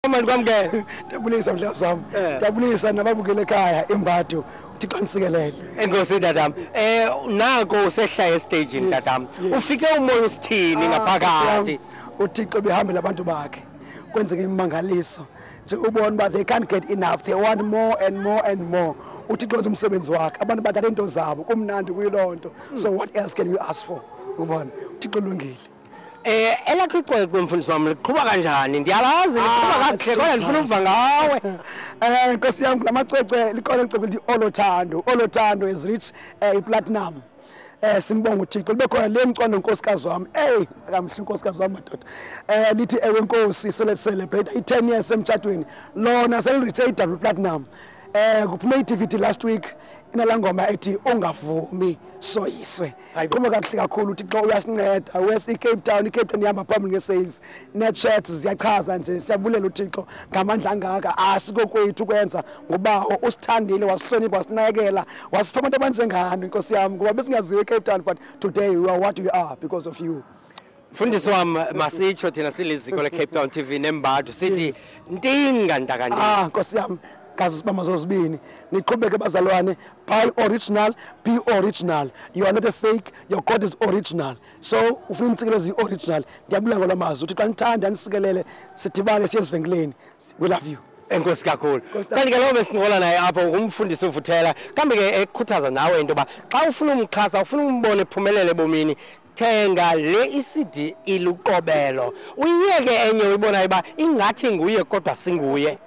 manje kwamkele. Ndiyabulisa mdlalo wami. Ndiyabulisa nababukele ekhaya imbado. Uthixo nisikelele. Enkosi tatam. Nako usehla estage tatam. Ufike umoya usithini ngaphakathi? Uthixo behambela abantu bakhe. Kwenzeke imangaliso. Nje ubona ba they can't get enough. They want more and more and more. Uthixo wenza umsebenzi wakhe. Abantu bathatha into zabo kumnandi kuyilonto. So what else can you ask for? Ubona. Uthixo ulungile. Elakho icwecwe mfundisi wami liqhuba kanjani? Ndiyalazi liqhuba kakuhle kodwa ndifuna ukuva ngawe. Nkosi yami lamacwecwe likhona icwecwe lithi Olothando. Olothando is rich platinum. Simbonga uThixo libe khona le mcwano nkosikazi wami. Akamhle nkosikazi wami madoda. Lithi ewe Nkosi celebrate i10 years emtshadweni. Lona selirich double platinum. Kuphume i-DVD last week inalangoma ethi ungavumi soyiswe. Qhubeka kahle kakhulu uThixo uyasinceda. Wes iCape Town ihamba phambili nge-sales. Net-shirts ziyachaza nje siyabulela uThixo ngamandla angaka asikokwethu kwenza ngoba usithandile wasihlonipha wasinakekela wasipha abantu abanjengani Nkosi yami ngoba besingaziwe eCape Town but today we are what we are because of you. Mfundisi wami masitsho thina siliziko le Cape Town TV nembado sithi ntinga ntakanje. Nkosi yami kazi sibama zozibini niqhubeke bazalwane buy original be original. You are not a fake, your God is original. So ufuna intsikelezi original ndiyabulanga lamazwi uthi xa nithanda nisikelele sidibane siyesivengeleni. We love you. Enkosi kakhulu. Kanti ke lo besinqola naye apha umfundisi uvuthela kambe ke ekhuthaza nawe into ba xa ufuna umkhasa ufuna umbone ephumelele ebomini thenga le iCD iluqobelo uyiyeke enye uyibona iba ingathi nguye kodwa singuye.